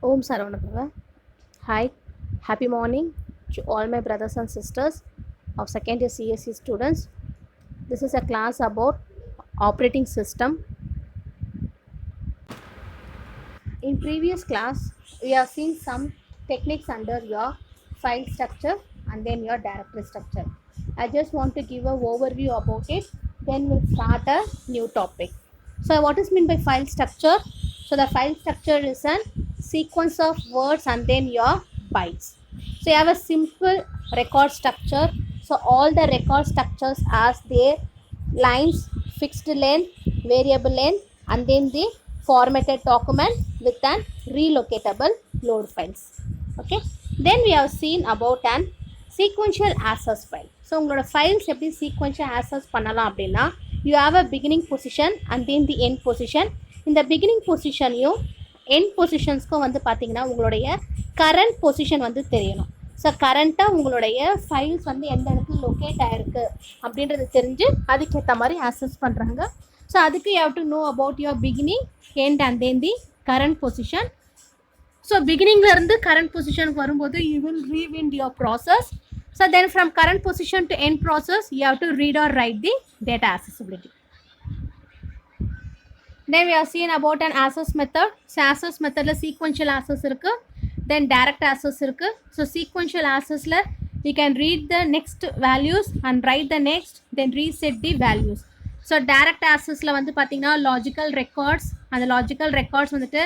Om Saravanaprabha. Hi, happy morning to all my brothers and sisters of second year CSE students. This is a class about operating system. In previous class, we have seen some techniques under your file structure and then your directory structure. I just want to give an overview about it, then we'll start a new topic. So what is meant by file structure? So the file structure is a sequence of words and then your bytes. So you have a simple record structure. So all the record structures as their lines, fixed length, variable length, and then the formatted document with an relocatable load files. Okay. Then we have seen about an sequential access file. So உங்களோட files எப்படி sequential access பண்ணலாம் அப்படின்னா you have a beginning position and then the end position. இந்த beginning positionயும் end positionsக்கும் வந்து பார்த்தீங்கன்னா உங்களுடைய current position வந்து தெரியணும். ஸோ கரண்ட்டாக உங்களுடைய ஃபைல்ஸ் வந்து எந்த இடத்துல லொக்கேட் ஆகிருக்கு அப்படின்றது தெரிஞ்சு அதுக்கேற்ற மாதிரி ஆக்சஸ் பண்ணுறாங்க. ஸோ அதுக்கு you have to know about your beginning end and then the current position. So பிகினிங்லேருந்து கரண்ட் பொசிஷனுக்கு வரும்போது you will rewind your process. So then from current position to end process you have to read or write the data accessibility. Then we have seen about an access method. So access methodல sequential access இருக்கு, then direct access இருக்கு. So sequential accessல we can read the next values and write the next, then reset the values. So direct accessல வந்து பார்த்தீங்கன்னா logical records, அந்த logical records வந்துட்டு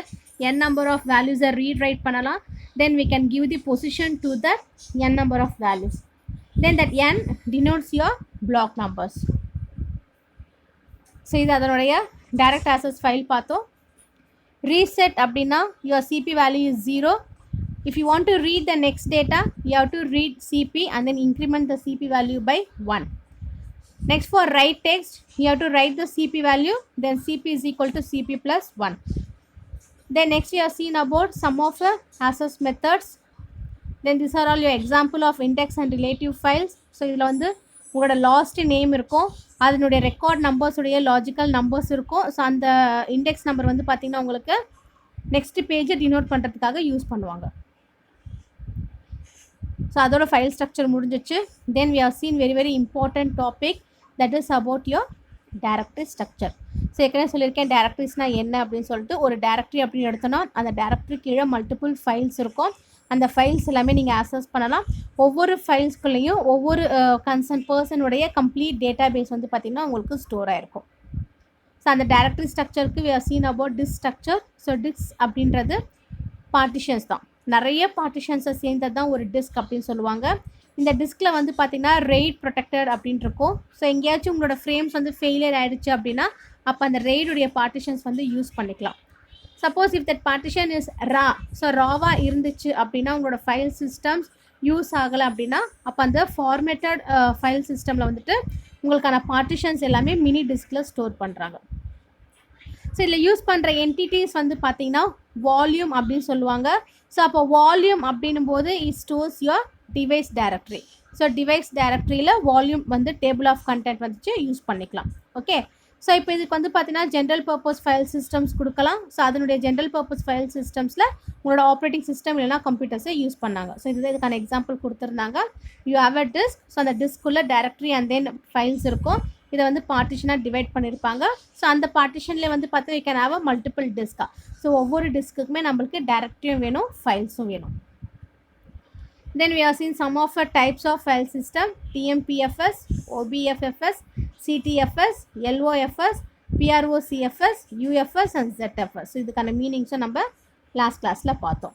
n number of values read write பண்ணலாம். Then we can give the position to that n number of values. Then that n denotes your block numbers. So இது அதனுடைய direct access file பார்த்தோம். Reset அப்படின்னா your CP value is 0. If you want to read the next data, you have to read CP and then increment the CP value by 1. Next for write text, you have to write the CP value, then CP is equal to CP plus 1. Then next you have seen about some of the access methods. Then these are all your example of index and relative files. So இதில் வந்து உங்களோட last name இருக்கும், அதனுடைய record நம்பர்ஸுடைய logical numbers இருக்கும். So அந்த index number வந்து பார்த்திங்கன்னா உங்களுக்கு நெக்ஸ்ட் பேஜை டினோட் பண்ணுறதுக்காக யூஸ் பண்ணுவாங்க. ஸோ அதோட ஃபைல் ஸ்ட்ரக்சர் முடிஞ்சிச்சு. Then we have seen very very important topic that is about your directory structure. So ஏற்கனவே சொல்லியிருக்கேன் டைரக்டரிஸ்னால் என்ன அப்படின்னு சொல்லிட்டு. ஒரு டைரக்டரி அப்படின்னு எடுத்தோன்னா அந்த டைரக்டரி கீழே மல்டிபிள் ஃபைல்ஸ் இருக்கும். அந்த ஃபைல்ஸ் எல்லாமே நீங்கள் ஆக்சஸ் பண்ணலாம். ஒவ்வொரு ஃபைல்ஸ்குள்ளேயும் ஒவ்வொரு கன்சர்ன் பர்சனுடைய கம்ப்ளீட் டேட்டா பேஸ் வந்து பார்த்திங்கன்னா உங்களுக்கு ஸ்டோர் ஆகிருக்கும். ஸோ அந்த டைரக்டரி ஸ்ட்ரக்சருக்கு we have seen about disk structure. So disk அப்படின்றது பார்ட்டிஷன்ஸ் தான், நிறைய பார்ட்டிஷன்ஸை சேர்ந்தது தான் ஒரு டிஸ்க் அப்படின்னு சொல்லுவாங்க. இந்த டிஸ்கில் வந்து பார்த்திங்கன்னா ரெய்ட் ப்ரொடெக்டட் அப்படின்னு இருக்கும். ஸோ எங்கேயாச்சும் உங்களோட ஃப்ரேம்ஸ் வந்து ஃபெயிலியர் ஆகிடுச்சு அப்படின்னா அப்போ அந்த ரெய்டுடைய பார்ட்டிஷன்ஸ் வந்து யூஸ் பண்ணிக்கலாம். Suppose if that partition is raw, so ராவாக இருந்துச்சு அப்படின்னா உங்களோட ஃபைல் சிஸ்டம்ஸ் யூஸ் ஆகலை அப்படின்னா அப்போ அந்த ஃபார்மேட்டட் ஃபைல் சிஸ்டமில் வந்துட்டு உங்களுக்கான பார்ட்டிஷன்ஸ் எல்லாமே மினி டிஸ்கில் ஸ்டோர் பண்ணுறாங்க. ஸோ இதில் யூஸ் பண்ணுற என்டிட்டிஸ் வந்து பார்த்திங்கன்னா வால்யூம் அப்படின்னு சொல்லுவாங்க. ஸோ அப்போ வால்யூம் அப்படின்னும் போது it stores your device directory. So device டைரக்டரியில் வால்யூம் வந்து டேபிள் ஆஃப் கண்டென்ட் வந்துச்சு யூஸ் பண்ணிக்கலாம். ஓகே. ஸோ இப்போ இதுக்கு வந்து பார்த்தீங்கன்னா ஜென்ரல் பர்பஸ் ஃபைல் சிஸ்டம்ஸ் கொடுக்கலாம். ஸோ அதனுடைய ஜென்ரல் பர்பஸ் ஃபைல் சிஸ்டம்ஸில் உங்களோட ஆப்ரேட்டிங் சிஸ்டம் இல்லைனா கம்ப்யூட்டர்ஸை யூஸ் பண்ணாங்க. ஸோ இதுக்கான எக்ஸாம்பிள் கொடுத்துருந்தாங்க. You have a disk. So அந்த டிஸ்க்குள்ளே டைரக்டரி அண்ட் தென் ஃபைல்ஸ் இருக்கும். இதை வந்து பார்ட்டிஷனாக டிவைட் பண்ணியிருப்பாங்க. ஸோ அந்த பார்ட்டிஷன்லேயே வந்து பார்த்தீங்கன்னா you can have a multiple டிஸ்கா. ஸோ ஒவ்வொரு டிஸ்க்குமே நம்மளுக்கு டைரக்டரியும் வேணும், ஃபைல்ஸும் வேணும். Then we have seen some of the types of file system: TMPFS, OBFFS, CTFS, LOFS, PROCFS, UFS and ZFS. So இதுக்கான மீனிங்ஸை நம்ம லாஸ்ட் கிளாஸில் பார்த்தோம்.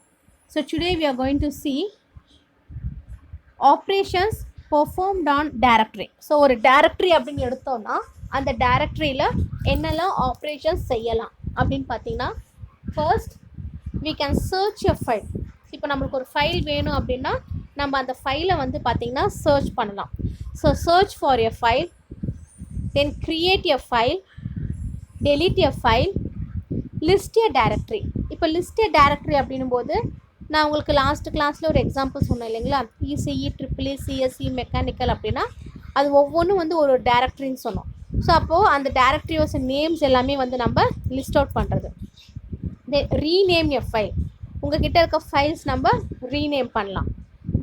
So today we are going to see operations performed on directory. So ஒரு directory அப்படின்னு எடுத்தோம்னா அந்த டைரக்டரியில் என்னெல்லாம் operations செய்யலாம் அப்படின்னு பார்த்தீங்கன்னா, first we can search a file. இப்போ நம்மளுக்கு ஒரு ஃபைல் வேணும் அப்படின்னா நம்ம அந்த ஃபைலை வந்து பார்த்திங்கன்னா சர்ச் பண்ணலாம். So search for a file, then create a file, delete a file, list a directory. இப்போ லிஸ்ட் எ டைரக்டரி அப்படின்னும் போது நான் உங்களுக்கு லாஸ்ட் கிளாஸில் ஒரு எக்ஸாம்பிள் சொன்னேன் இல்லைங்களா, இசிஇ, ட்ரிபிள்இ, சிஎஸ்சி, மெக்கானிக்கல் அப்படின்னா அது ஒவ்வொன்றும் வந்து ஒரு டைரக்டரின்னு சொன்னோம். ஸோ அப்போது அந்த டைரக்டரியோட நேம்ஸ் எல்லாமே வந்து நம்ம லிஸ்ட் அவுட் பண்ணுறது. Then rename a file. உங்ககிட்ட இருக்க ஃபைல்ஸ் நம்ம ரீநேம் பண்ணலாம்.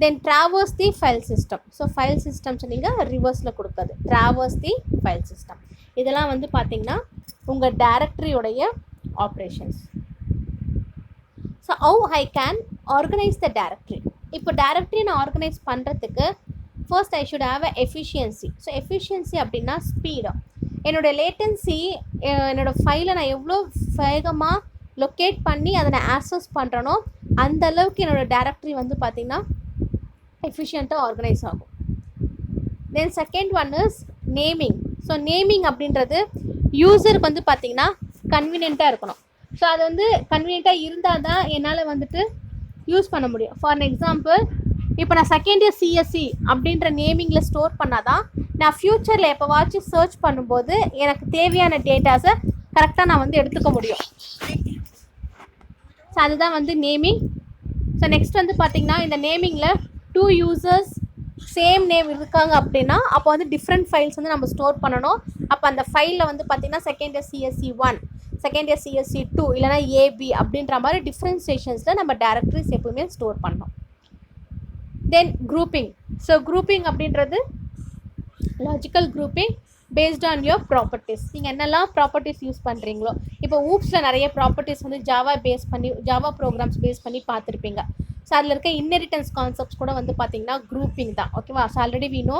Then traverse the file system. So file systems நீங்கள் ரிவர்ஸில் கொடுக்குறது ட்ராவர்ஸ் தி ஃபைல் சிஸ்டம். இதெல்லாம் வந்து பார்த்திங்கன்னா உங்கள் டைரக்டரியோடைய operations. So how I can organise the directory. இப்போ டைரக்டரி நான் ஆர்கனைஸ் பண்ணுறதுக்கு first I should have a efficiency. So efficiency அப்படின்னா ஸ்பீடாக என்னோடய லேட்டன்சி, என்னோடய ஃபைலை நான் எவ்வளோ வேகமாக லொக்கேட் பண்ணி அதை நான் ஆக்சஸ் பண்ணுறனோ அந்த அளவுக்கு என்னோடய டைரக்டரி வந்து பார்த்திங்கன்னா எஃபிஷியண்ட்டாக ஆர்கனைஸ் ஆகும். Then second one is naming. So naming அப்படின்றது யூசருக்கு வந்து பார்த்திங்கன்னா கன்வீனியண்ட்டாக இருக்கணும். ஸோ அது வந்து கன்வீனியண்ட்டாக இருந்தால் தான் என்னால் வந்துட்டு யூஸ் பண்ண முடியும். ஃபார் எக்ஸாம்பிள், இப்போ நான் செகண்ட் இயர் சிஎஸ்சி அப்படின்ற நேமிங்கில் ஸ்டோர் பண்ணால் தான் நான் ஃப்யூச்சரில் எப்போவாச்சும் சர்ச் பண்ணும்போது எனக்கு தேவையான டேட்டாஸை கரெக்டாக நான் வந்து எடுத்துக்க முடியும். ஸோ அதுதான் வந்து நேமிங். ஸோ நெக்ஸ்ட் வந்து பார்த்திங்கன்னா இந்த நேமிங்கில் 2 யூசர்ஸ் சேம் நேம் இருக்காங்க அப்படின்னா அப்போ வந்து டிஃப்ரெண்ட் ஃபைல்ஸ் வந்து நம்ம ஸ்டோர் பண்ணணும். அப்போ அந்த ஃபைலில் வந்து பார்த்திங்கன்னா second year CSC 1, second year CSC 2 இல்லைனா ஏபி அப்படின்ற மாதிரி டிஃப்ரென்சியேஷன்ஸில் நம்ம டைரக்டரிஸ் எப்பவுமே ஸ்டோர் பண்ணணும். தென் குரூப்பிங். ஸோ குரூப்பிங் அப்படின்றது logical grouping based on your properties. நீங்கள் என்னெல்லாம் ப்ராப்பர்ட்டிஸ் யூஸ் பண்ணுறீங்களோ, இப்போ ஊப்ஸில் நிறைய ப்ராப்பர்ட்டிஸ் வந்து ஜாவா ப்ரோக்ராம்ஸ் பேஸ் பண்ணி பார்த்துருப்பீங்க. ஸோ அதில் இருக்க இன்ஹெரிட்டன்ஸ் கான்செப்ட்ஸ் கூட வந்து பார்த்திங்கன்னா குரூப்பிங் தான். ஓகேவா? So already we know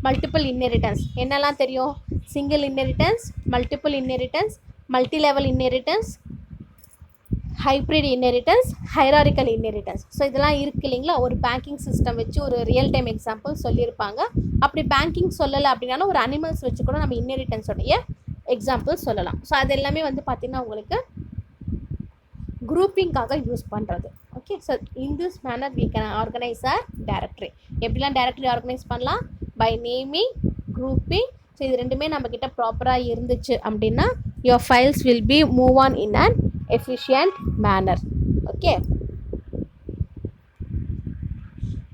multiple inheritance. என்னெல்லாம் தெரியும்? Single inheritance, multiple inheritance, multi level inheritance, hybrid inheritance, hierarchical inheritance. So இதெல்லாம் இருக்குது இல்லைங்களா? ஒரு பேங்கிங் சிஸ்டம் வச்சு ஒரு ரியல் டைம் எக்ஸாம்பிள் சொல்லியிருப்பாங்க. அப்படி பேங்கிங் சொல்லலை அப்படின்னாலும் ஒரு அனிமல்ஸ் வச்சு கூட நம்ம இன்ஹெரிட்டன்ஸோடைய எக்ஸாம்பிள் சொல்லலாம். ஸோ அது எல்லாமே வந்து பார்த்திங்கன்னா உங்களுக்கு குரூப்பிங்காக யூஸ் பண்ணுறது. Okay, so in this manner we can organise a directory. எப்படிலாம் டைரக்டரி ஆர்கனைஸ் பண்ணலாம்? By naming, grouping. ஸோ இது ரெண்டுமே நம்மக்கிட்ட ப்ராப்பராக இருந்துச்சு அப்படின்னா your files will be move on in an efficient manner. Okay,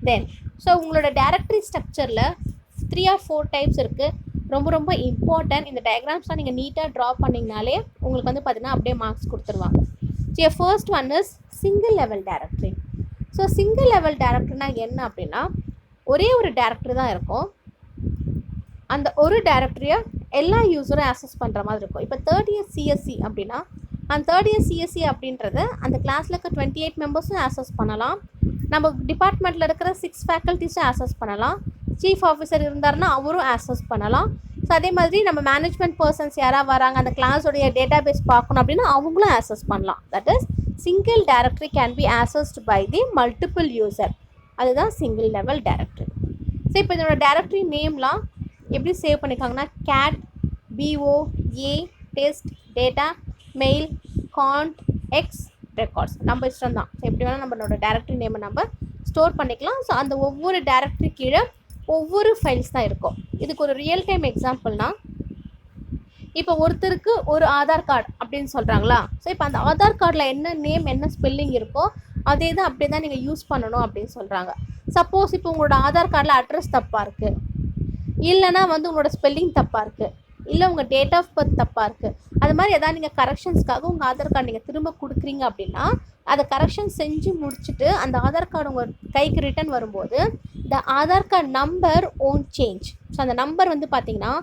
then so உங்களோட டைரக்டரி ஸ்ட்ரக்சரில் 3 or 4 டைப்ஸ் இருக்குது. ரொம்ப இம்பார்ட்டன்ட். இந்த டயக்ராம்ஸ்லாம் நீங்கள் நீட்டாக ட்ரா பண்ணிங்கனாலே உங்களுக்கு வந்து பார்த்திங்கன்னா அப்படியே மார்க்ஸ் கொடுத்துருவாங்க. So first one is single level directory. So single level டைரக்டரினா என்ன அப்படின்னா ஒரே ஒரு டைரக்டரி தான் இருக்கும். அந்த ஒரு டைரக்டரியை எல்லா யூஸரும் ஆக்சஸ் பண்ணுற மாதிரி இருக்கும். இப்போ தேர்ட் இயர் சிஎஸ்சி அப்படின்னா அந்த தேர்ட் இயர் சிஎஸ்சி அப்படின்றது அந்த கிளாஸில் இருக்க 28 மெம்பர்ஸும் ஆக்சஸ் பண்ணலாம். நம்ம டிபார்ட்மெண்ட்டில் இருக்கிற 6 ஃபேக்கல்ட்டிஸும் ஆக்சஸ் பண்ணலாம். சீஃப் ஆஃபீஸர் இருந்தாருன்னா அவரும் ஆக்சஸ் பண்ணலாம். ஸோ அதே மாதிரி நம்ம மேனேஜ்மெண்ட் பர்சன்ஸ் யாராவது வராங்க அந்த கிளாஸோடைய டேட்டா பேஸ் பார்க்கணும் அப்படின்னா அவங்களும் ஆக்சஸ் பண்ணலாம். That is single directory can be accessed by the multiple user. அதுதான் சிங்கிள் லெவல் டைரக்டரி. ஸோ இப்போ இதோட டைரக்டரி நேம்லாம் எப்படி சேவ் பண்ணியிருக்காங்கன்னா cat, bo, a, test, data, mail, cont, x, records. நம்ம இஷ்டம் தான். ஸோ எப்படி வேணால் நம்மளோட டைரக்டரி நேமை நம்ம ஸ்டோர் பண்ணிக்கலாம். ஸோ அந்த ஒவ்வொரு டைரக்டரி கீழே ஒவ்வொரு ஃபைல்ஸ் தான் இருக்கும். இதுக்கு ஒரு ரியல் டைம் எக்ஸாம்பிள்னால் இப்போ ஒருத்தருக்கு ஒரு ஆதார் கார்டு அப்படின்னு சொல்கிறாங்களா? ஸோ இப்போ அந்த ஆதார் கார்டில் என்ன நேம் என்ன ஸ்பெல்லிங் இருக்கோ அதே தான் அப்படியே தான் நீங்கள் யூஸ் பண்ணணும் அப்படின்னு சொல்கிறாங்க. சப்போஸ் இப்போ உங்களோட ஆதார் கார்டில் அட்ரஸ் தப்பாக இருக்குது, இல்லைனா வந்து உங்களோட ஸ்பெல்லிங் தப்பாக இருக்குது, இல்லை உங்கள் டேட் ஆஃப் பர்த் தப்பாக இருக்குது, அது மாதிரி எதாவது நீங்கள் கரெக்ஷன்ஸ்க்காக உங்கள் ஆதார் கார்டு நீங்கள் திரும்ப கொடுக்குறீங்க அப்படின்னா அதை கரெக்ஷன் செஞ்சு முடிச்சுட்டு அந்த ஆதார் கார்டு உங்கள் கைக்கு ரிட்டன் வரும்போது the Aadhaar card number won't change. So அந்த நம்பர் வந்து பார்த்திங்கன்னா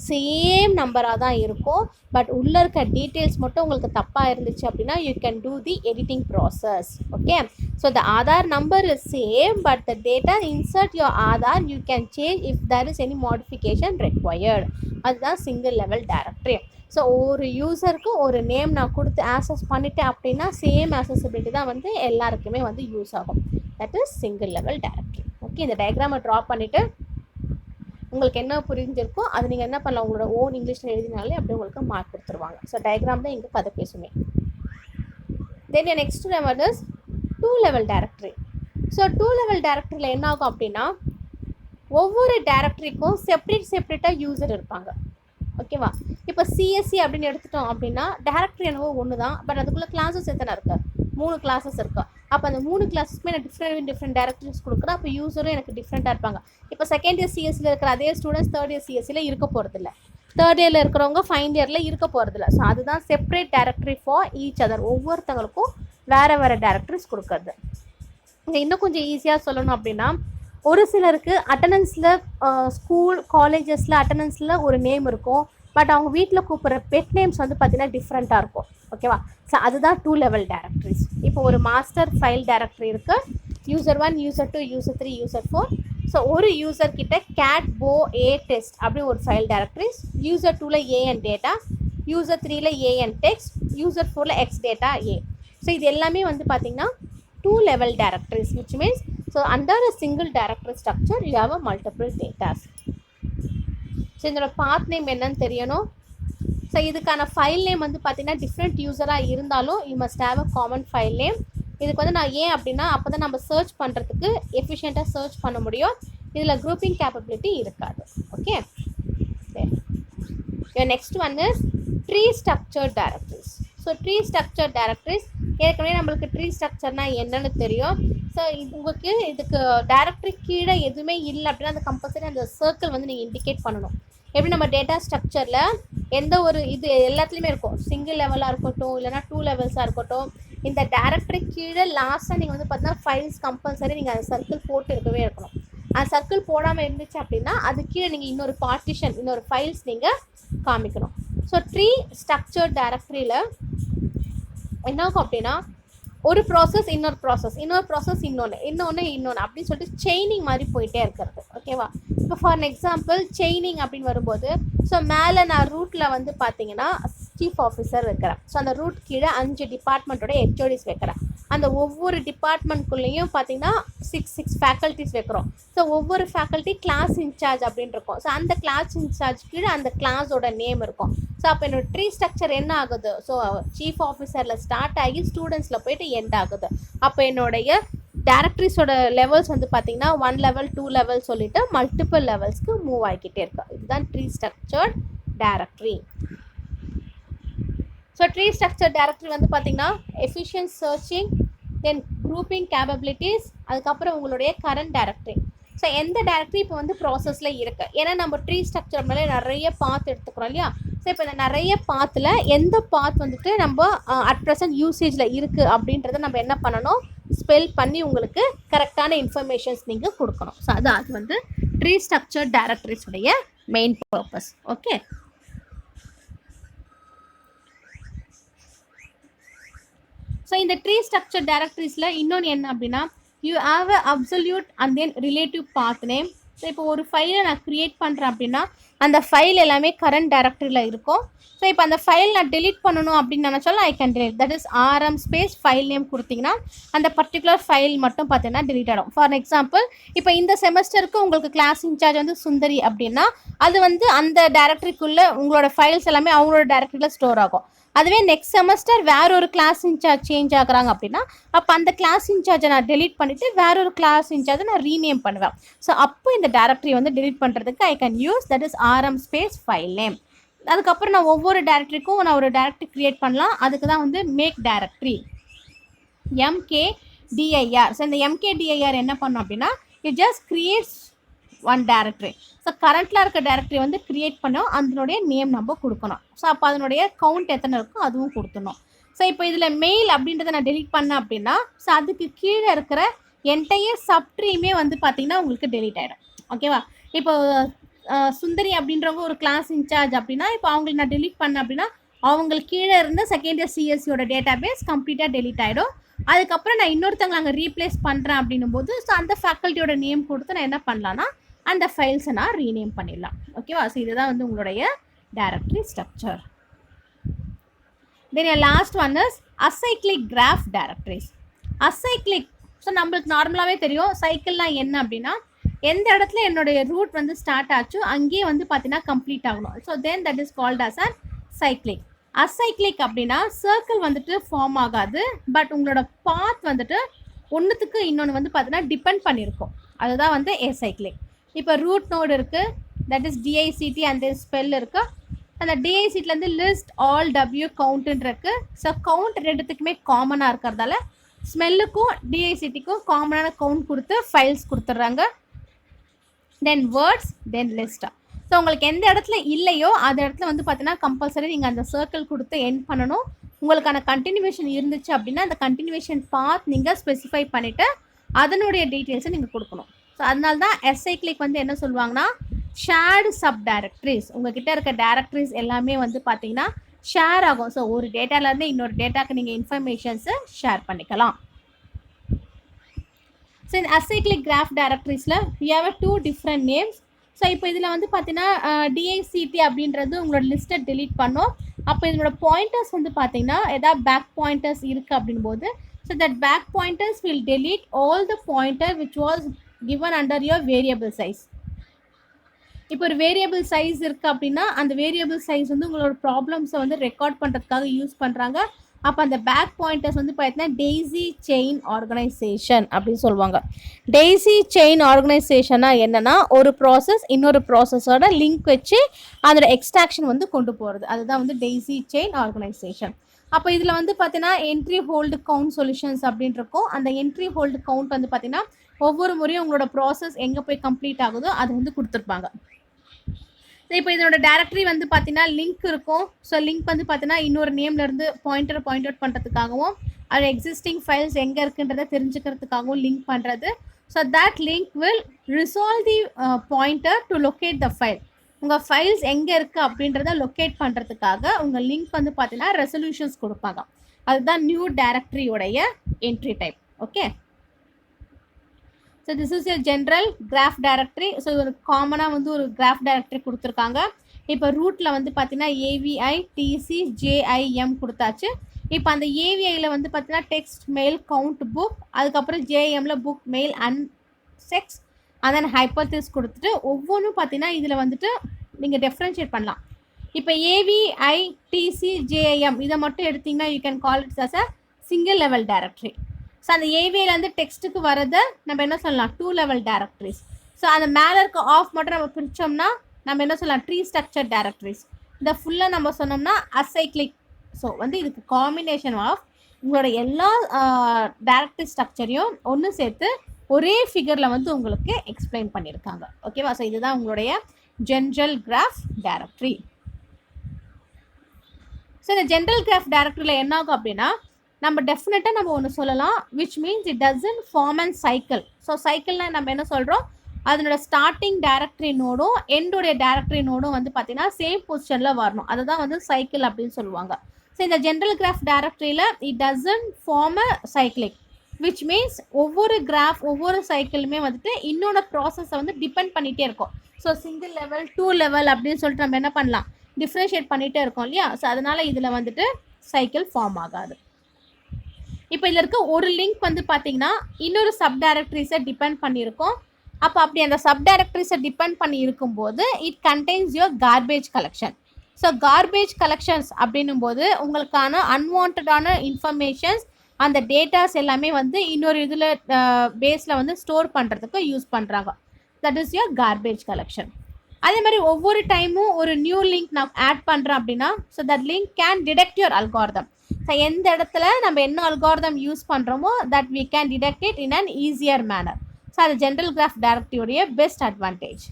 சேம் நம்பராக தான் இருக்கும். பட் உள்ளே இருக்க டீட்டெயில்ஸ் மட்டும் உங்களுக்கு தப்பாக இருந்துச்சு அப்படின்னா you can do the editing process. Okay, so the Aadhaar number is same but the data insert your Aadhaar you can change if there is any modification required. அதுதான் சிங்கிள் லெவல் டைரக்டரி. ஸோ ஒரு யூசருக்கு ஒரு name நான் கொடுத்து access பண்ணிட்டேன் அப்படின்னா same accessibility தான் வந்து எல்லாருக்குமே வந்து யூஸ் ஆகும். That is single level directory. Okay, இந்த டயக்ராமை ட்ரா பண்ணிவிட்டு உங்களுக்கு என்ன புரிஞ்சிருக்கோ அது நீங்கள் என்ன பண்ணலாம், உங்களோட ஓன் இங்கிலீஷில் எழுதினாலே அப்படியே உங்களுக்கு மார்க் கொடுத்துருவாங்க. ஸோ டயக்ராம் தான் இங்கே கதை பேசுமே. Then next level is 2 level directory. So 2 level டைரக்டரியில் என்ன ஆகும் அப்படின்னா ஒவ்வொரு டைரக்டரிக்கும் செப்பரேட்டாக யூசர் இருப்பாங்க. ஓகேவா? இப்போ சிஎஸ்சி அப்படின்னு எடுத்துட்டோம் அப்படின்னா டைரக்டரி என்னவோ ஒன்று தான். பட் அதுக்குள்ளே கிளாஸஸ் எத்தனை இருக்குது? 3 கிளாஸஸ் இருக்குது. அப்போ அந்த 3 கிளாஸஸ்மே நான் டிஃப்ரெண்ட் டைரக்டரிஸ் கொடுக்குறேன். அப்போ யூஸரும் எனக்கு டிஃப்ரெண்ட்டாக இருப்பாங்க. இப்போ செகண்ட் இயர் சிஎஸ்சியில் இருக்கிற அதே ஸ்டூடெண்ட்ஸ் தேர்ட் இயர் சிஎஸ்சியில் இருக்க போகிறதில்ல, தேர்ட் இயரில் இருக்கிறவங்க ஃபைனல் இயரில் இருக்க போகிறதில்ல. ஸோ அதுதான் separate directory for each other. ஒவ்வொருத்தங்களுக்கும் வேறு வேறு டேரக்டரிஸ் கொடுக்குறது. இன்னும் கொஞ்சம் ஈஸியாக சொல்லணும் அப்படின்னா, ஒரு சிலருக்கு அட்டண்டன்ஸில் ஸ்கூல் காலேஜஸில் அட்டண்டன்ஸில் ஒரு நேம் இருக்கும், பட் அவங்க வீட்டில் கூப்பிட்ற பெட் நேம்ஸ் வந்து பார்த்திங்கன்னா டிஃப்ரெண்ட்டாக இருக்கும். ஓகேவா? ஸோ அதுதான் 2 லெவல் டேரக்டரிஸ். இப்போ ஒரு மாஸ்டர் ஃபைல் டேரக்டரி இருக்குது, user 1, user 2, user 3, user 4. So ஒரு யூசர் கிட்ட cat bo a test அப்படி ஒரு ஃபைல் டேரக்டரிஸ், யூசர் 2ல a and டேட்டா, யூசர் 3ல a and text, யூசர் 4ல x டேட்டா a. ஸோ இது எல்லாமே வந்து பார்த்திங்கன்னா 2 level directories, which means so under a single directory structure you have a multiple data. So இதோட பாத் name என்னன்னு தெரியணும். ஸோ இதுக்கான ஃபைல் நேம் வந்து பார்த்திங்கன்னா டிஃப்ரெண்ட் யூஸராக இருந்தாலும் you must have a common file name. இதுக்கு வந்து நான் ஏன் அப்படின்னா அப்போ தான் நம்ம சர்ச் பண்ணுறதுக்கு எஃபிஷியண்ட்டாக சர்ச் பண்ண முடியும், இதில் குரூப்பிங் கேப்பபிலிட்டி இருக்காது. Okay, next one is tree structured directories. So tree structured directories ஏற்கனவே நம்மளுக்கு ட்ரீ ஸ்ட்ரக்சர்னால் என்னென்னு தெரியும். ஸோ உங்களுக்கு இதுக்கு டைரக்டரி கீழே எதுவுமே இல்லை அப்படின்னா அந்த கம்பல்சரி அந்த சர்க்கிள் வந்து நீங்கள் இண்டிகேட் பண்ணணும். எப்படி நம்ம டேட்டா ஸ்ட்ரக்சரில் எந்த ஒரு இது எல்லாத்துலேயுமே இருக்கும், சிங்கிள் லெவலாக இருக்கட்டும் இல்லைனா 2 லெவல்ஸாக இருக்கட்டும், இந்த டேரக்டரி கீழே லாஸ்ட்டாக நீங்கள் வந்து பார்த்தீங்கன்னா ஃபைல்ஸ் கம்பல்சரி நீங்கள் அந்த சர்க்கிள் போட்டு இருக்கவே இருக்கணும். அந்த சர்க்கிள் போடாமல் இருந்துச்சு அப்படின்னா அது கீழே நீங்கள் இன்னொரு பார்ட்டிஷன் இன்னொரு ஃபைல்ஸ் நீங்கள் காமிக்கணும். ஸோ ட்ரீ ஸ்ட்ரக்சர்ட் டைரக்டரியில் என்ன ஆகும் அப்படின்னா ஒரு ப்ராசஸ் இன்னொரு ப்ராசஸ் இன்னொன்று அப்படின்னு சொல்லிட்டு செயினிங் மாதிரி போயிட்டே இருக்கிறது. ஓகேவா? இப்போ ஃபார் எக்ஸாம்பிள் செயினிங் அப்படின்னு வரும்போது ஸோ மேலே நான் ரூட்டில் வந்து பார்த்தீங்கன்னா சீஃப் ஆஃபீஸர் வைக்கிறேன். ஸோ அந்த ரூட் கீழே 5 டிபார்ட்மெண்ட்டோட ஹெச்ஓடிஸ் வைக்கிறேன். அந்த ஒவ்வொரு டிபார்ட்மெண்ட்குள்ளேயும் பார்த்தீங்கன்னா 6 ஃபேக்கல்ட்டிஸ் வைக்கிறோம். ஸோ ஒவ்வொரு ஃபேக்கல்ட்டி கிளாஸ் இன்சார்ஜ் அப்படின்னு இருக்கும். ஸோ அந்த கிளாஸ் இன்சார்ஜ் கீழே அந்த கிளாஸோட நேம் இருக்கும். ஸோ அப்போ என்னோட ட்ரீ ஸ்ட்ரக்சர் என்ன ஆகுது, ஸோ சீஃப் ஆஃபீஸரில் ஸ்டார்ட் ஆகி ஸ்டூடெண்ட்ஸில் போயிட்டு எண்ட் ஆகுது. அப்போ என்னுடைய டேரக்டரிஸோட லெவல்ஸ் வந்து பார்த்திங்கன்னா 1 லெவல் 2 லெவல் சொல்லிட்டு மல்டிபிள் லெவல்ஸ்க்கு மூவ் ஆகிக்கிட்டே இருக்கு. இதுதான் tree structured directory. So tree structure directory வந்து பார்த்திங்கன்னா எஃபிஷியன்ட் சர்ச்சிங், தென் குரூப்பிங் கேப்பபிலிட்டிஸ், அதுக்கப்புறம் உங்களுடைய கரண்ட் டைரக்டரி. ஸோ எந்த டைரக்டரி இப்போ வந்து ப்ராசஸில் இருக்குது, ஏன்னா நம்ம ட்ரீ ஸ்ட்ரக்சர் மேலே நிறைய பாத் எடுத்துக்கிறோம் இல்லையா. ஸோ இப்போ இந்த நிறைய பாத்தில் எந்த பாத் வந்துட்டு நம்ம அட் ப்ரெசன்ட் யூசேஜில் இருக்குது அப்படின்றத நம்ம என்ன பண்ணணும், ஸ்பெல் பண்ணி உங்களுக்கு கரெக்டான இன்ஃபர்மேஷன்ஸ் நீங்கள் கொடுக்கணும். ஸோ அது வந்து ட்ரீ ஸ்ட்ரக்சர் டைரக்டரிஸுடைய மெயின் பர்பஸ். ஓகே, ஸோ இந்த ட்ரீ ஸ்ட்ரக்சர் டைரக்டரிஸில் இன்னொன்று என்ன அப்படின்னா you have a absolute and then relative path name. So இப்போ ஒரு ஃபைலை நான் க்ரியேட் பண்ணுறேன் அப்படின்னா அந்த ஃபைல் எல்லாமே கரண்ட் டைரக்டரியில் இருக்கும். ஸோ இப்போ அந்த ஃபைல் நான் டெலிட் பண்ணணும் அப்படின்னு நினச்சாலும் I can delete, that is RM space file name கொடுத்தீங்கன்னா அந்த பர்டிகுலர் ஃபைல் மட்டும் பார்த்தீங்கன்னா டெலிட் ஆகிடும். ஃபார் எக்ஸாம்பிள் இப்போ இந்த செமஸ்டருக்கு உங்களுக்கு கிளாஸ் இன்சார்ஜ் வந்து சுந்தரி அப்படின்னா அது வந்து அந்த டைரக்டரிக்குள்ளே உங்களோட ஃபைல்ஸ் எல்லாமே அவங்களோட டைரக்டரியில் ஸ்டோர் ஆகும். அதுவே நெக்ஸ்ட் செமஸ்டர் வேற ஒரு கிளாஸ் இன்சார்ஜ் சேஞ்ச் ஆகுறாங்க அப்படின்னா அப்போ அந்த கிளாஸ் இன்சார்ஜை நான் டெலிட் பண்ணிவிட்டு வேற ஒரு கிளாஸ் இன்சார்ஜை நான் ரீநேம் பண்ணுவேன். ஸோ அப்போ இந்த டைரக்டரி வந்து டெலிட் பண்ணுறதுக்கு I can use that is RM space file name. அதுக்கப்புறம் நான் ஒவ்வொரு டைரக்டரிக்கும் நான் ஒரு டைரக்டரி க்ரியேட் பண்ணலாம். அதுக்கு தான் வந்து மேக் டைரக்டரி MKDIR. ஸோ இந்த MKDIR என்ன பண்ணோம் அப்படின்னா it just creates one directory. So கரண்ட்டில் இருக்க டைரக்டரி வந்து க்ரியேட் பண்ணோம், அதனுடைய நேம் நம்ம கொடுக்கணும். ஸோ அப்போ அதனுடைய கவுண்ட் எத்தனை இருக்கோ அதுவும் கொடுத்துடணும். ஸோ இப்போ இதில் மெயில் அப்படின்றத நான் டெலிட் பண்ணேன் அப்படின்னா ஸோ அதுக்கு கீழே இருக்கிற என்டையர் சப்ட்ரீமே வந்து பார்த்திங்கன்னா உங்களுக்கு டெலிட் ஆகிடும். ஓகேவா? இப்போ சுந்தரி அப்படின்றவங்க ஒரு கிளாஸ் இன்சார்ஜ் அப்படின்னா இப்போ அவங்களுக்கு நான் டெலிட் பண்ணேன் அப்படின்னா அவங்களுக்கு கீழே இருந்த செகண்ட் இயர் CSCயோட டேட்டா பேஸ் கம்ப்ளீட்டாக டெலிட் ஆகிடும். அதுக்கப்புறம் நான் இன்னொருத்தவங்க அங்கே ரீப்ளேஸ் பண்ணுறேன் அப்படின்னும் போது ஸோ அந்த ஃபேக்கல்ட்டியோட நேம் கொடுத்து நான் என்ன பண்ணலான்னா அந்த ஃபைல்ஸை நான் ரீநேம் பண்ணிடலாம். ஓகேவா? ஸோ இதுதான் வந்து உங்களுடைய directory structure. Then last one is acyclic graph directories. Acyclic so நம்மளுக்கு நார்மலாகவே தெரியும் சைக்கிள்லாம் என்ன அப்படின்னா எந்த இடத்துல என்னுடைய ரூட் வந்து ஸ்டார்ட் ஆச்சோ அங்கேயே வந்து பார்த்தீங்கன்னா கம்ப்ளீட் ஆகணும். So then that is called as an cyclic. Acyclic அப்படின்னா சர்க்கிள் வந்துட்டு ஃபார்ம் ஆகாது, பட் உங்களோட பாத் வந்துட்டு ஒன்றுத்துக்கு இன்னொன்று வந்து பார்த்தீங்கன்னா டிபெண்ட் பண்ணியிருக்கும். அதுதான் வந்து ஏசைக்ளிக். இப்போ ரூட் நோடு இருக்குது, தட் இஸ் DICT அந்த ஸ்பெல் இருக்குது. அந்த DICTலேருந்து லிஸ்ட் ஆல் W கவுண்ட்டுன்னு இருக்குது. ஸோ கவுண்ட் ரெண்டுத்துக்குமே காமனாக இருக்கிறதால ஸ்மெல்லுக்கும் DICTக்கும் காமனான கவுண்ட் கொடுத்து ஃபைல்ஸ் கொடுத்துட்றாங்க. தென் வேர்ட்ஸ், தென் லிஸ்ட்டாக. ஸோ உங்களுக்கு எந்த இடத்துல இல்லையோ அந்த இடத்துல வந்து பார்த்தீங்கன்னா கம்பல்சரி நீங்கள் அந்த சர்க்கிள் கொடுத்து எண்ட் பண்ணணும். உங்களுக்கான கண்டினியூவேஷன் இருந்துச்சு அப்படின்னா அந்த கண்டினியூவேஷன் பாத் நீங்கள் ஸ்பெசிஃபை பண்ணிவிட்டு அதனுடைய டீட்டெயில்ஸை நீங்கள் கொடுக்கணும். ஸோ அதனால தான் அசைக்ளிக் வந்து என்ன சொல்லுவாங்கன்னா ஷேர்டு சப் டைரக்டரிஸ். உங்ககிட்ட இருக்க டைரக்டரிஸ் எல்லாமே வந்து பார்த்தீங்கன்னா ஷேர் ஆகும். ஸோ ஒரு டேட்டாலேருந்து இன்னொரு டேட்டாக்கு நீங்கள் இன்ஃபர்மேஷன்ஸை ஷேர் பண்ணிக்கலாம். ஸோ இந்த அசைக்ளிக் கிராஃப் டைரக்டரிஸில் we have 2 different names. So இப்போ இதில் வந்து பார்த்தீங்கன்னா டிஐசிடி அப்படின்றது உங்களோட லிஸ்ட்டை டெலீட் பண்ணும். அப்போ இதனோட பாயிண்டர்ஸ் வந்து பார்த்தீங்கன்னா எதாவது பேக் பாயிண்டர்ஸ் இருக்குது அப்படின் போது so that back pointers will delete all the pointer which was given under your variable size. இப்போ ஒரு வேரியபிள் சைஸ் இருக்குது அப்படின்னா அந்த வேரியபிள் சைஸ் வந்து உங்களோட ப்ராப்ளம்ஸை வந்து ரெக்கார்ட் பண்ணுறதுக்காக யூஸ் பண்ணுறாங்க. அப்போ அந்த பேக் பாயிண்டர்ஸ் வந்து பார்த்தீங்கன்னா டெய்ஸி செயின் ஆர்கனைசேஷன் அப்படின்னு சொல்லுவாங்க. டெய்ஸி செயின் ஆர்கனைசேஷனாக என்னென்னா ஒரு ப்ராசஸ் இன்னொரு ப்ராசஸோட லிங்க் வச்சு அதோட எக்ஸ்ட்ராக்ஷன் வந்து கொண்டு போகிறது, அதுதான் வந்து டெய்ஸி செயின் ஆர்கனைசேஷன். அப்போ இதில் வந்து பார்த்தீங்கன்னா என்ட்ரி ஹோல்டு கவுண்ட் சொல்யூஷன்ஸ் அப்படின்னு இருக்கும். அந்த என்ட்ரி ஹோல்டு கவுண்ட் வந்து பார்த்தீங்கன்னா ஒவ்வொரு முறையும் உங்களோட ப்ராசஸ் எங்கே போய் கம்ப்ளீட் ஆகுதோ அது வந்து கொடுத்துருப்பாங்க. இப்போ இதனோட டைரக்டரி வந்து பார்த்தீங்கன்னா லிங்க் இருக்கும். ஸோ லிங்க் வந்து பார்த்தீங்கன்னா இன்னொரு நேம்லேருந்து பாயிண்ட் அவுட் பண்ணுறதுக்காகவும் அது எக்ஸிஸ்டிங் ஃபைல்ஸ் எங்கே இருக்குன்றதை தெரிஞ்சுக்கிறதுக்காகவும் லிங்க் பண்ணுறது. So that link will resolve the pointer to locate the file. உங்கள் ஃபைல்ஸ் எங்கே இருக்குது அப்படின்றத லொக்கேட் பண்ணுறதுக்காக உங்கள் லிங்க் வந்து பார்த்தீங்கன்னா ரெசல்யூஷன்ஸ் கொடுப்பாங்க. அதுதான் நியூ டைரக்டரியோடைய entry type. Okay, so this is a general graph directory. So ஒரு காமனாக வந்து ஒரு கிராஃப் டைரக்டரி கொடுத்துருக்காங்க. இப்போ ரூட்டில் வந்து பார்த்தீங்கன்னா ஏவிஐ டிசி ஜேஐஎம் கொடுத்தாச்சு. இப்போ அந்த ஏவிஐயில் வந்து பார்த்தீங்கன்னா டெக்ஸ்ட் மெயில் கவுண்ட் புக், அதுக்கப்புறம் ஜேஐஎம்மில் book mail and checks and then hypothesis கொடுத்துட்டு ஒவ்வொன்றும் பார்த்தீங்கன்னா இதில் வந்துட்டு நீங்கள் டிஃப்ரென்ஷியேட் பண்ணலாம். இப்போ ஏவிஐ டிசி ஜேஐஎம் இதை மட்டும் எடுத்திங்கன்னா you can call it's as a single level directory. So அந்த ஏவிஐலேருந்து டெக்ஸ்ட்டுக்கு வரதை நம்ம என்ன சொல்லலாம் 2 லெவல் டைரக்டரிஸ். ஸோ அந்த மேலே இருக்க ஆஃப் மட்டும் நம்ம பிரித்தோம்னா நம்ம என்ன சொல்லலாம் ட்ரீ ஸ்ட்ரக்சர் டைரக்டரிஸ். இந்த ஃபுல்லாக நம்ம சொன்னோம்னா அசைக்ளிக். ஸோ வந்து இதுக்கு காம்பினேஷன் ஆஃப் உங்களோட எல்லா டைரக்டரி ஸ்ட்ரக்சரையும் ஒன்று சேர்த்து ஒரே ஃபிகரில் வந்து உங்களுக்கு எக்ஸ்பிளைன் பண்ணியிருக்காங்க. ஓகேவா? ஸோ இதுதான் உங்களுடைய ஜென்ரல் கிராஃப் டைரக்டரி. ஸோ இந்த ஜென்ரல் கிராஃப் டைரக்டரியில் என்ன ஆகும் அப்படின்னா நம்ம டெஃபினட்டாக நம்ம ஒன்று சொல்லலாம் which means it doesn't form and cycle. So சைக்கிள்னால் நம்ம என்ன சொல்கிறோம், அதனோட ஸ்டார்டிங் டைரக்டரி நோடும் எண்டோடைய டைரக்டரி நோடும் வந்து பார்த்திங்கன்னா சேம் பொசிஷனில் வரணும். அதுதான் வந்து சைக்கிள் அப்படின்னு சொல்லுவாங்க. ஸோ இந்த ஜென்ரல் கிராஃப் டைரக்டரியில் it doesn't form a cyclic which means ஒவ்வொரு கிராஃப் ஒவ்வொரு சைக்கிளுமே வந்துட்டு இன்னொரு ப்ராசஸை வந்து டிபெண்ட் பண்ணிகிட்டே இருக்கும். ஸோ சிங்கிள் லெவல் 2 லெவல் அப்படின்னு சொல்லிட்டு நம்ம என்ன பண்ணலாம் டிஃப்ரென்ஷியேட் பண்ணிகிட்டே இருக்கோம் இல்லையா? ஸோ அதனால் இதில் வந்துட்டு சைக்கிள் ஃபார்ம் ஆகாது. இப்போ இதில் இருக்க ஒரு லிங்க் வந்து பார்த்தீங்கன்னா இன்னொரு சப் டைரக்டரிஸை டிபெண்ட் பண்ணியிருக்கோம். அப்போ அப்படி அந்த சப் டைரக்டரிஸை டிபெண்ட் பண்ணி இருக்கும்போது it contains your garbage collection. So garbage collections அப்படின்னும் போது உங்களுக்கான அன்வான்டான இன்ஃபர்மேஷன்ஸ் அந்த டேட்டாஸ் எல்லாமே வந்து இன்னொரு இதில் பேஸில் வந்து ஸ்டோர் பண்ணுறதுக்கு யூஸ் பண்ணுறாங்க. That is your garbage collection. அதே மாதிரி ஒவ்வொரு டைமும் ஒரு நியூ லிங்க் நான் ஆட் பண்ணுறேன் அப்படின்னா so that link can detect your algorithm. So எந்த இடத்துல நம்ம என்ன அல்காரிதம் யூஸ் பண்ணுறோமோ that we can detect it in an easier manner. So அது ஜென்ரல் கிராஃப் டைரக்டரியோடைய best advantage.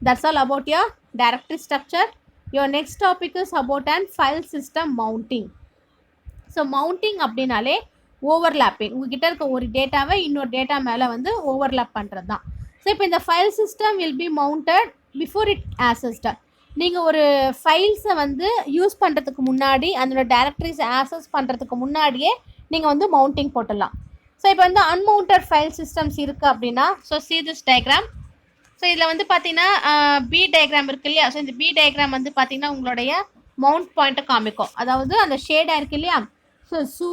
That's all about your directory structure. Your next topic is about and file system mounting. So மவுண்டிங் அப்படின்னாலே overlapping, உங்ககிட்ட இருக்க ஒரு டேட்டாவை இன்னொரு data மேலே வந்து ஓவர்லேப் பண்ணுறது தான். ஸோ இப்போ இந்த file system will be mounted before it accessed. நீங்கள் ஒரு ஃபைல்ஸை வந்து யூஸ் பண்ணுறதுக்கு முன்னாடி அதோட டைரக்டரிஸ் ஆக்சஸ் பண்ணுறதுக்கு முன்னாடியே நீங்கள் வந்து மவுண்டிங் போட்டுடலாம். ஸோ இப்போ வந்து அன்மவுண்டட் ஃபைல் சிஸ்டம்ஸ் இருக்குது அப்படின்னா so see this diagram. So இதில் வந்து பார்த்தீங்கன்னா பி டயக்ராம் இருக்கு இல்லையா? ஸோ இந்த பி டயக்ராம் வந்து பார்த்தீங்கன்னா உங்களுடைய மவுண்ட் பாயிண்ட்டை காமிக்கும். அதாவது அந்த ஷேடாக இருக்கு இல்லையா? ஸோ சூ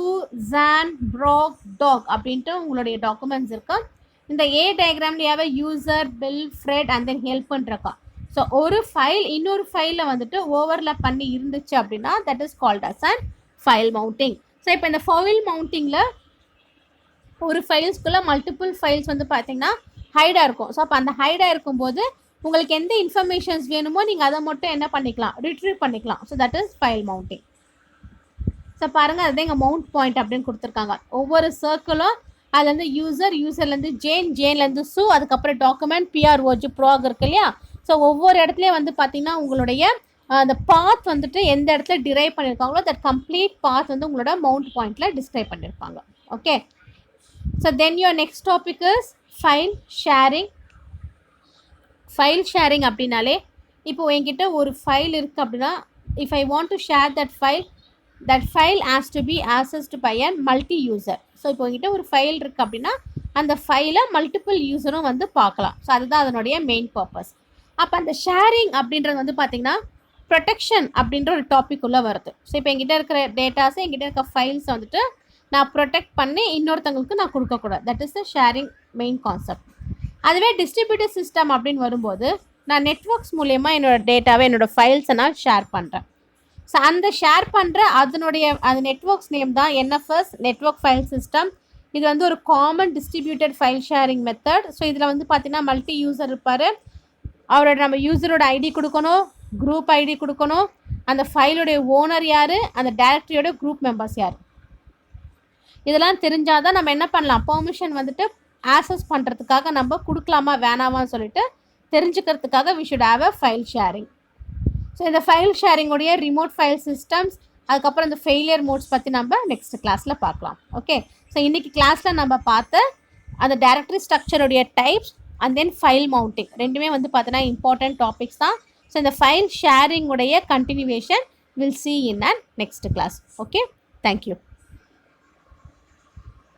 ஜான் ப்ராக் டாக் அப்படின்ட்டு உங்களுடைய டாக்குமெண்ட்ஸ் இருக்கும். இந்த ஏ டயக்ராம்லேயாவே user Bill Fred and then ஹெல்ப்னு இருக்கா. ஸோ ஒரு ஃபைல் இன்னொரு ஃபைலில் வந்துட்டு ஓவர்லேப் பண்ணி இருந்துச்சு அப்படின்னா that is called us and file mounting. So இப்போ இந்த ஃபைல் மவுண்டிங்கில் ஒரு ஃபைல்ஸ்குள்ளே மல்டிபிள் ஃபைல்ஸ் வந்து பார்த்தீங்கன்னா ஹைடாக இருக்கும். ஸோ அப்போ அந்த ஹைடாக இருக்கும்போது உங்களுக்கு எந்த இன்ஃபர்மேஷன்ஸ் வேணுமோ நீங்கள் அதை மட்டும் என்ன பண்ணிக்கலாம் ரிட்ரீவ் பண்ணிக்கலாம். So that is file mounting. So பாருங்கள் அதுதான் இங்கே மவுண்ட் பாயிண்ட் அப்படின்னு கொடுத்துருக்காங்க. ஒவ்வொரு சர்க்கிளும் அதுலேருந்து யூசர்லேருந்து ஜேன்லேருந்து சூ, அதுக்கப்புறம் டாக்குமெண்ட் பிஆர்ஓஜி ப்ராக் இருக்கு இல்லையா? ஸோ ஒவ்வொரு இடத்துலையும் வந்து பார்த்தீங்கன்னா உங்களுடைய அந்த பாத் வந்துட்டு எந்த இடத்துல டிரைவ் பண்ணியிருக்காங்களோ தட் கம்ப்ளீட் பாத் வந்து உங்களோட மவுண்ட் பாயிண்டில் டிஸ்கிரைப் பண்ணியிருப்பாங்க. Okay, so then your next topic is file sharing. File sharing அப்படின்னாலே இப்போ என்கிட்ட ஒரு ஃபைல் இருக்குது அப்படின்னா, if I want to share that file has to be accessed by a multi user. So இப்போ என்கிட்ட ஒரு ஃபைல் இருக்குது அப்படின்னா அந்த ஃபைலை மல்டிபிள் யூஸரும் வந்து பார்க்கலாம். ஸோ அதுதான் அதனுடைய மெயின் பர்பஸ். அப்போ அந்த ஷேரிங் அப்படின்றது வந்து பார்த்திங்கன்னா ப்ரொடெக்ஷன் அப்படின்ற ஒரு டாபிக் உள்ளே வருது. ஸோ இப்போ என்கிட்ட இருக்கிற டேட்டாஸை என்கிட்ட இருக்க ஃபைல்ஸை வந்துட்டு நான் ப்ரொடெக்ட் பண்ணி இன்னொருத்தவங்களுக்கு நான் கொடுக்கக்கூடாது. That is the sharing main concept. அதுவே டிஸ்ட்ரிபியூட்டட் சிஸ்டம் அப்படின்னு வரும்போது நான் நெட்வொர்க்ஸ் மூலயமா என்னோடய டேட்டாவை என்னோடய ஃபைல்ஸை நான் ஷேர் பண்ணுறேன். ஸோ அந்த ஷேர் பண்ணுற அந்த நெட்வொர்க்ஸ் நேம் தான் NFS, நெட்வொர்க் ஃபைல் சிஸ்டம். இது வந்து ஒரு common distributed file sharing method. So இதில் வந்து பார்த்திங்கன்னா மல்டி யூசர் இருப்பார். அவரோட நம்ம யூசரோட ஐடி கொடுக்கணும், குரூப் ஐடி கொடுக்கணும், அந்த ஃபைலுடைய ஓனர் யார், அந்த டைரக்டரியோட குரூப் மெம்பர்ஸ் யார், இதெல்லாம் தெரிஞ்சால் தான் நம்ம என்ன பண்ணலாம், பெர்மிஷன் வந்துட்டு ஆக்சஸ் பண்ணுறதுக்காக நம்ம கொடுக்கலாமா வேணாமான்னு சொல்லிட்டு தெரிஞ்சுக்கிறதுக்காக we should have a file sharing. So இந்த ஃபைல் ஷேரிங்கோடைய ரிமோட் ஃபைல் சிஸ்டம்ஸ், அதுக்கப்புறம் இந்த ஃபெயிலியர் மோட்ஸ் பற்றி நம்ம நெக்ஸ்ட் கிளாஸில் பார்க்கலாம். ஓகே, ஸோ இன்றைக்கி கிளாஸில் நம்ம பார்த்த அந்த டைரக்டரி ஸ்ட்ரக்சருடைய types and then file mounting ரெண்டுமே வந்து பார்த்தீங்கன்னா இம்பார்ட்டன்ட் டாபிக்ஸ் தான். ஸோ இந்த ஃபைல் ஷேரிங்குடைய continuation will see in an next class. Okay, thank you.